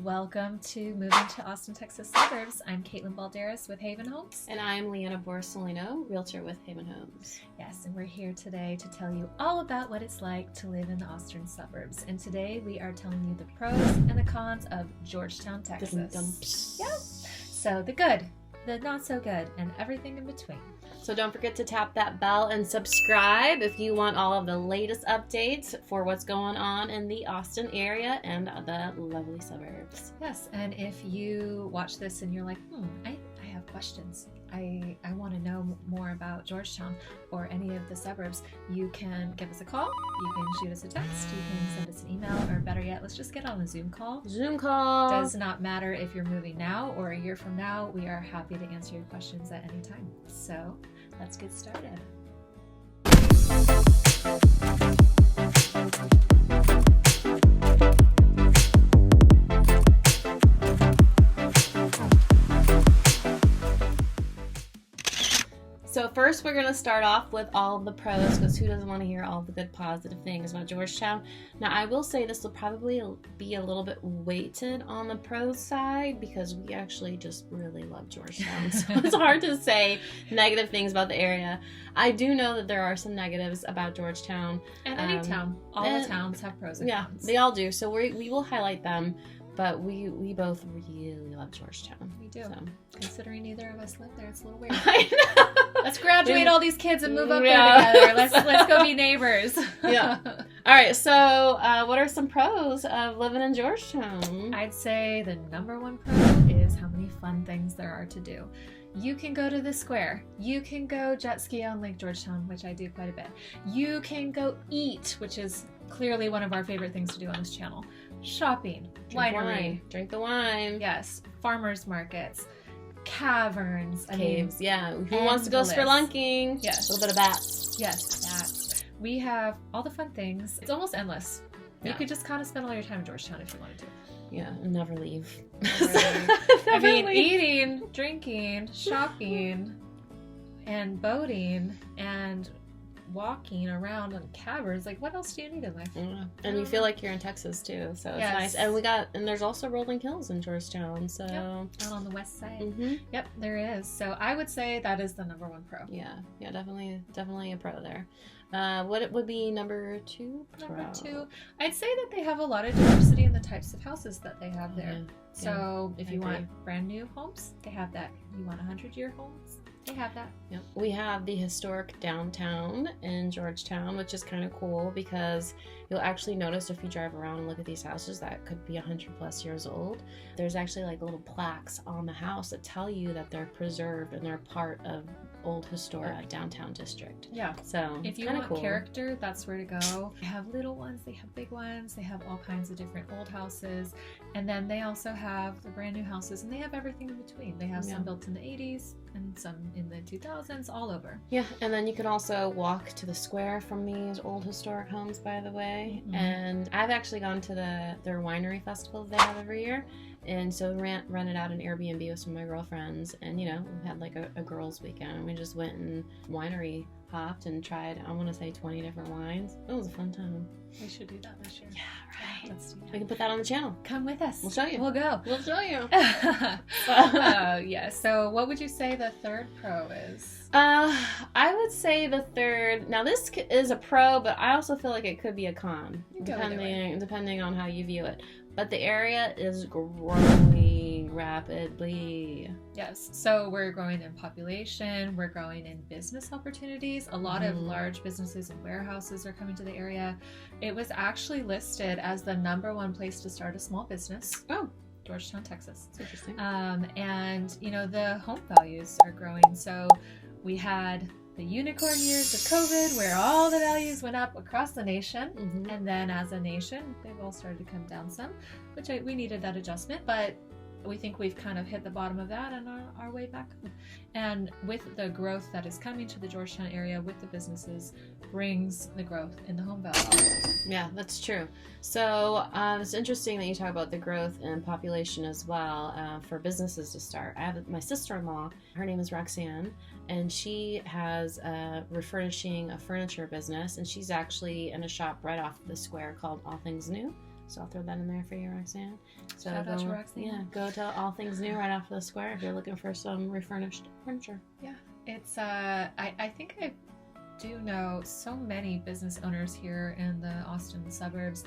Welcome to Moving to Austin, Texas Suburbs. I'm Caitlin Balderas with Haven Homes. And I'm Leanna Borsolino, realtor with Haven Homes. Yes, and we're here today to tell you all about what it's like to live in the Austin suburbs. And today we are telling you the pros and the cons of Georgetown, Texas. Yep. So the good, the not so good, and everything in between. So don't forget to tap that bell and subscribe if you want all of the latest updates for what's going on in the Austin area and the lovely suburbs. Yes, and if you watch this and you're like, I have questions. I want to know more about Georgetown or any of the suburbs, you can give us a call, you can shoot us a text, you can send us an email, or better yet, let's just get on a Zoom call. Zoom call! Does not matter if you're moving now or a year from now, we are happy to answer your questions at any time. So let's get started. So first we're going to start off with all of the pros, because who doesn't want to hear all the good positive things about Georgetown? Now I will say this will probably be a little bit weighted on the pros side because we actually just really love Georgetown. So it's hard to say negative things about the area. I do know that there are some negatives about Georgetown. And any town. All the towns have pros and cons. Yeah, they all do. So we will highlight them. But we both really love Georgetown. We do. So. Considering neither of us live there, it's a little weird. I know. Let's graduate all these kids and move up there together. Let's go be neighbors. Yeah. All right. So, what are some pros of living in Georgetown? I'd say the number one pro is how many fun things there are to do. You can go to the square. You can go jet ski on Lake Georgetown, which I do quite a bit. You can go eat, which is clearly one of our favorite things to do on this channel. Shopping, winery, drink the wine. Yes, farmers markets, caverns, caves. Yeah, who wants to go spelunking? Yes, a little bit of bats. Yes, bats. We have all the fun things. It's almost endless. Yeah. You could just kind of spend all your time in Georgetown if you wanted to. Yeah, and never leave. I mean, eating, drinking, shopping, and boating, and walking around on caverns. Like, what else do you need in life? Yeah. And you feel like you're in Texas too, so it's nice. And there's also rolling hills in Georgetown, so out on the west side. Mm-hmm. Yep, there is. So I would say that is the number one pro. Yeah, definitely a pro there. What would be number two? Number two, I'd say that they have a lot of diversity in the types of houses that they have there. So if you want brand new homes, they have that. You want 100-year homes, they have that. Yep. We have the historic downtown in Georgetown, which is kind of cool because you'll actually notice if you drive around and look at these houses that could be 100+ years old. There's actually like little plaques on the house that tell you that they're preserved and they're part of old historic downtown district. Yeah. So if you want character, that's where to go. They have little ones, they have big ones, they have all kinds of different old houses, and then they also have the brand new houses, and they have everything in between. They have some built in the 80s and some in the 2000s, all over. Yeah, and then you can also walk to the square from these old historic homes, by the way. Mm-hmm. And I've actually gone to their winery festivals they have every year. And so rented out an Airbnb with some of my girlfriends, and we had like a girls' weekend. We just went and winery hopped and tried, I want to say 20 different wines. It was a fun time. We should do that this year. Yeah, right. Let's do that. We can put that on the channel. Come with us. We'll show you. We'll go. We'll show you. Yeah. So what would you say the third pro is? I would say the third. Now this is a pro, but I also feel like it could be a con, depending on how you view it. But the area is growing rapidly. Yes. So we're growing in population. We're growing in business opportunities. A lot of large businesses and warehouses are coming to the area. It was actually listed as the number one place to start a small business. Oh. Georgetown, Texas. That's interesting. And, the home values are growing. So we had the unicorn years of COVID, where all the values went up across the nation. Mm-hmm. And then as a nation, they've all started to come down some, which we needed that adjustment. But we think we've kind of hit the bottom of that and are our way back up. And with the growth that is coming to the Georgetown area with the businesses brings the growth in the home value. Yeah, that's true. So it's interesting that you talk about the growth in population as well for businesses to start. I have my sister-in-law, her name is Roxanne, and she has refurnishing a furniture business, and she's actually in a shop right off the square called All Things New. So I'll throw that in there for you, Roxanne. So Shout out to Roxanne. Yeah, go to All Things New right off the square if you're looking for some refurnished furniture. Yeah, it's I think I do know so many business owners here in the Austin suburbs.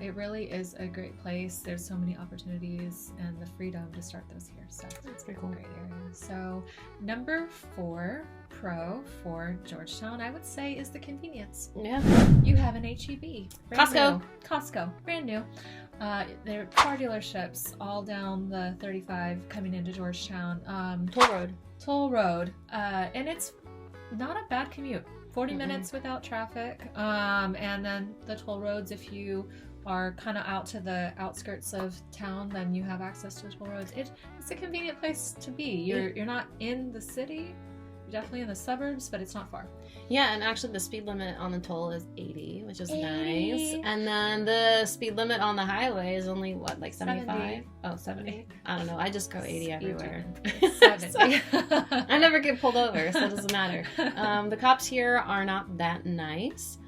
It really is a great place. There's so many opportunities and the freedom to start those here. So That's pretty cool. Great area. So number 4 pro for Georgetown, I would say, is the convenience. Yeah. You have an HEB. Costco. Costco, brand new. There are car dealerships all down the 35 coming into Georgetown. Toll Road. And it's not a bad commute. 40 minutes without traffic. And then the toll roads, if you are kind of out to the outskirts of town, then you have access to the toll roads. It's a convenient place to be. You're not in the city. You're definitely in the suburbs, but it's not far. Yeah, and actually the speed limit on the toll is 80, which is 80. nice. And then the speed limit on the highway is only, what, like 75? 70. Oh, 70. I don't know. I just go 80 everywhere. 70. I never get pulled over, so it doesn't matter. The cops here are not that nice,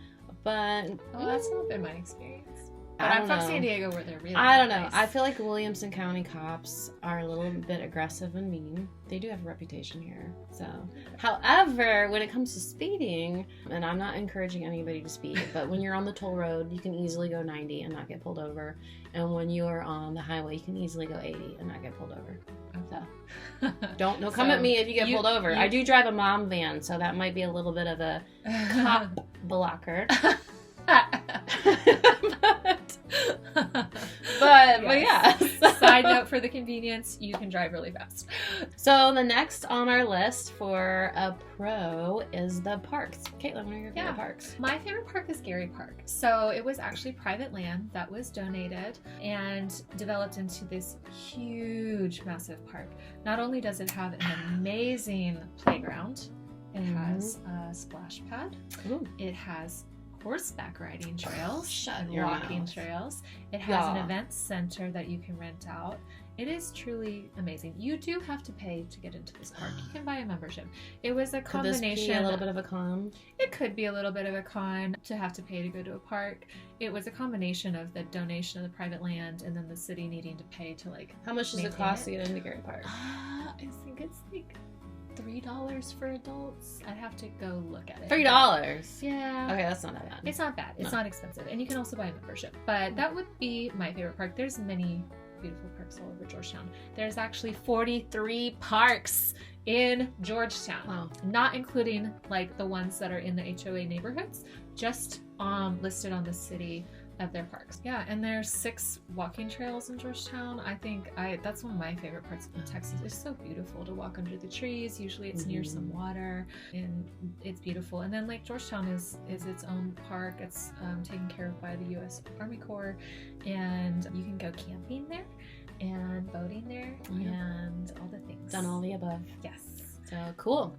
but... Well, that's not been my experience. But I I'm don't from know. San Diego where they're really I don't know. nice. I feel like Williamson County cops are a little bit aggressive and mean. They do have a reputation here. So, however, when it comes to speeding, and I'm not encouraging anybody to speed, but when you're on the toll road, you can easily go 90 and not get pulled over. And when you're on the highway, you can easily go 80 and not get pulled over. So, don't come at me if you get pulled over. I do drive a mom van, so that might be a little bit of a cop blocker. But yeah. Side note for the convenience, you can drive really fast. So the next on our list for a pro is the parks. Caitlin, what are your favorite parks? My favorite park is Gary Park. So it was actually private land that was donated and developed into this huge, massive park. Not only does it have an amazing playground, it has a splash pad. Ooh. It has horseback riding trails and your walking mouth. trails. It has an event center that you can rent out. It is truly amazing. You do have to pay to get into this park. You can buy a membership. It was a combination. Could this be a little bit of a con? It could be a little bit of a con to have to pay to go to a park. It was a combination of the donation of the private land and then the city needing to pay to How much does it cost to get into Gary Park? I think it's like $3 for adults. I'd have to go look at it. $3? Yeah. Okay, that's not that bad. It's not bad. It's not expensive. And you can also buy a membership. But that would be my favorite park. There's many beautiful parks all over Georgetown. There's actually 43 parks in Georgetown. Wow. Not including like the ones that are in the HOA neighborhoods, just listed on the city of their parks. Yeah, and there's 6 walking trails in Georgetown. I think that's one of my favorite parts of Texas. It's so beautiful to walk under the trees. Usually it's near some water and it's beautiful. And then Lake Georgetown is its own park. It's taken care of by the U.S. Army Corps, and you can go camping there and boating there and all the things. Done all the above. Yes. So cool.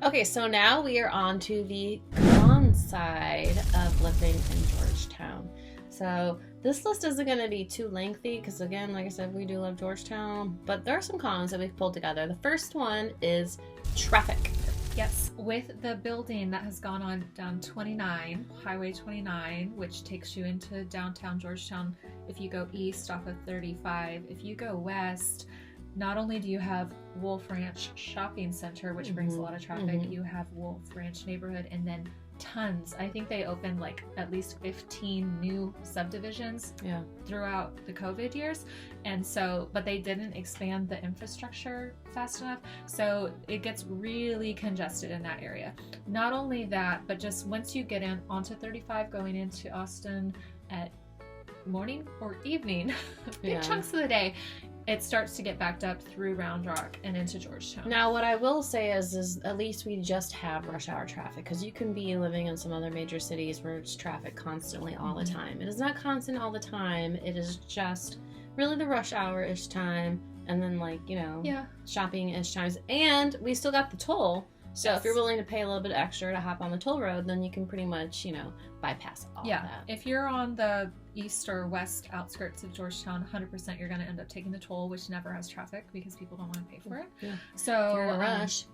Okay, so now we are on to the con side of living in Georgetown. So this list isn't going to be too lengthy because, again, like I said, we do love Georgetown, but there are some cons that we've pulled together. The first one is traffic. Yes, with the building that has gone on down Highway 29, which takes you into downtown Georgetown if you go east off of 35. If you go west, not only do you have Wolf Ranch Shopping Center, which brings a lot of traffic, you have Wolf Ranch neighborhood, and then tons. I think they opened like at least 15 new subdivisions throughout the COVID years. And so, but they didn't expand the infrastructure fast enough. So it gets really congested in that area. Not only that, but just once you get in onto 35 going into Austin at morning or evening, big chunks of the day, it starts to get backed up through Round Rock and into Georgetown. Now, what I will say is at least we just have rush hour traffic, because you can be living in some other major cities where it's traffic constantly all the time. It is not constant all the time. It is just really the rush hour-ish time, and then shopping-ish times. And we still got the toll. So if you're willing to pay a little bit extra to hop on the toll road, then you can pretty much, bypass all that. If you're on the east or west outskirts of Georgetown, 100% you're going to end up taking the toll, which never has traffic because people don't want to pay for it. Yeah. So If you're in a rush.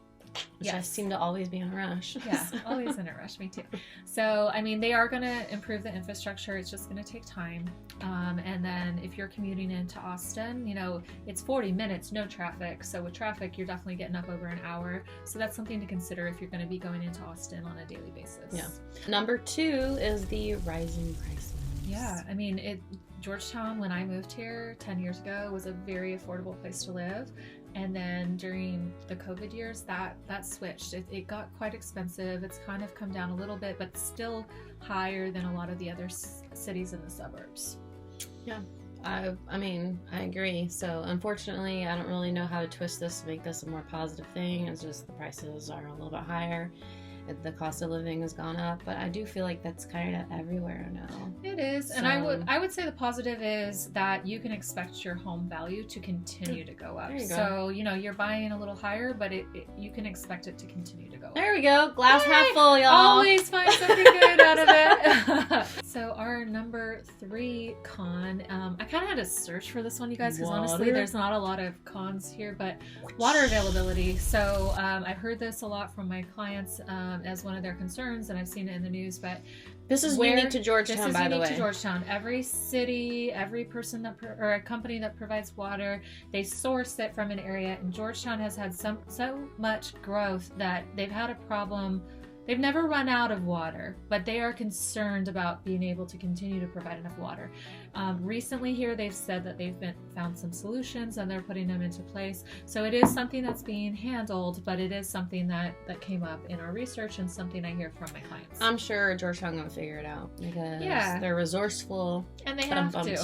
which I seem to always be in a rush. Yeah, always in a rush. Me too. So, I mean, they are going to improve the infrastructure. It's just going to take time. And then if you're commuting into Austin, you know, it's 40 minutes, no traffic. So with traffic, you're definitely getting up over an hour. So that's something to consider if you're going to be going into Austin on a daily basis. Yeah. Number 2 is the rising prices. Yeah, I mean, Georgetown, when I moved here 10 years ago, was a very affordable place to live. And then during the COVID years, that switched. It got quite expensive. It's kind of come down a little bit, but still higher than a lot of the other cities in the suburbs. Yeah, I mean, I agree. So unfortunately, I don't really know how to twist this to make this a more positive thing. It's just the prices are a little bit higher. The cost of living has gone up, but I do feel like that's kind of everywhere now. It is, so, and I would say the positive is that you can expect your home value to continue to go up. There you go. So, you know, you're buying a little higher, but you can expect it to continue to go up. There we go. Glass half full, y'all. Always find something good out of it. So our number 3 con, I kind of had to search for this one, you guys, because honestly, there's not a lot of cons here, but water availability. So I've heard this a lot from my clients as one of their concerns, and I've seen it in the news, but this is unique to Georgetown, by the way. This is unique to Georgetown. Every city, every person or a company that provides water, they source it from an area, and Georgetown has had so much growth that they've had a problem. They've never run out of water, but they are concerned about being able to continue to provide enough water. Recently here, they've said that they've found some solutions and they're putting them into place. So it is something that's being handled, but it is something that came up in our research and something I hear from my clients. I'm sure Georgetown going to figure it out because they're resourceful. And they have to.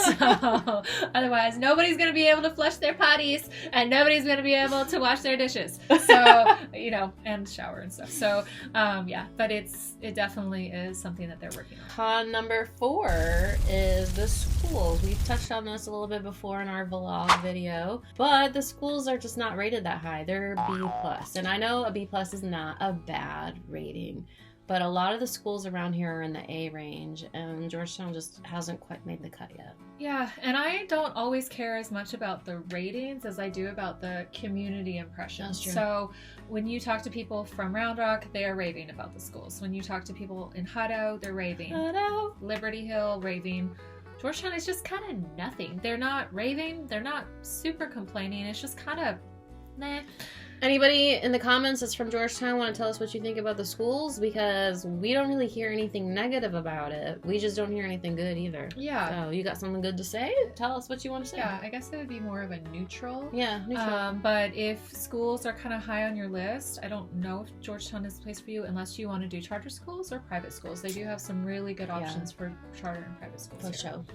So otherwise, nobody's going to be able to flush their potties and nobody's going to be able to wash their dishes. So, you know, and shower and stuff. So, yeah, but it definitely is something that they're working on. Con number 4 is the schools. We've touched on this a little bit before in our vlog video, but the schools are just not rated that high. They're B+. And I know a B+ is not a bad rating, but a lot of the schools around here are in the A range, and Georgetown just hasn't quite made the cut yet. Yeah, and I don't always care as much about the ratings as I do about the community impression. That's true. So when you talk to people from Round Rock, they are raving about the schools. When you talk to people in Hutto, they're raving. Hutto. Liberty Hill, raving. Georgetown is just kind of nothing. They're not raving. They're not super complaining. It's just kind of meh. Anybody in the comments that's from Georgetown want to tell us what you think about the schools? Because we don't really hear anything negative about it. We just don't hear anything good either. Yeah. So you got something good to say? Tell us what you want to say. Yeah, I guess it would be more of a neutral. Yeah, neutral. But if schools are kind of high on your list, I don't know if Georgetown is the place for you unless you want to do charter schools or private schools. They do have some really good options for charter and private schools. For sure.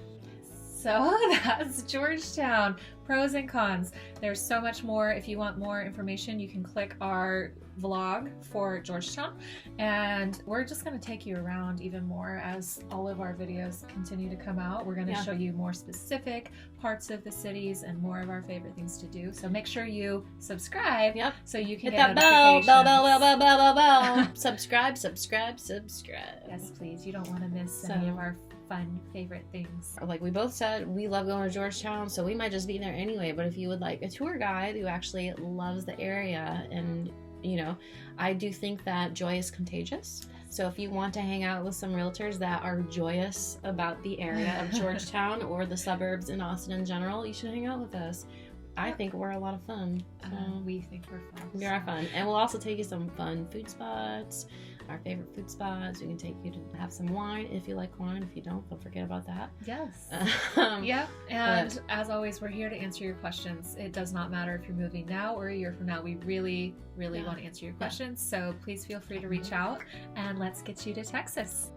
So that's Georgetown. Pros and cons. There's so much more. If you want more information, you can click our vlog for Georgetown. And we're just going to take you around even more as all of our videos continue to come out. We're going to show you more specific parts of the cities and more of our favorite things to do. So make sure you subscribe so you can hit get that bell. Subscribe. Yes, please. You don't want to miss any of our fun favorite things. Like we both said, we love going to Georgetown, so we might just be there anyway. But if you would like a tour guide who actually loves the area, and you know, I do think that joy is contagious. So if you want to hang out with some realtors that are joyous about the area of Georgetown or the suburbs in Austin in general, you should hang out with us. I think we're a lot of fun. We think we're fun. We are fun. And we'll also take you some fun food spots, our favorite food spots. We can take you to have some wine if you like wine. If you don't forget about that. Yes. And as always, we're here to answer your questions. It does not matter if you're moving now or a year from now. We really want to answer your questions. So please feel free to reach out and let's get you to Texas.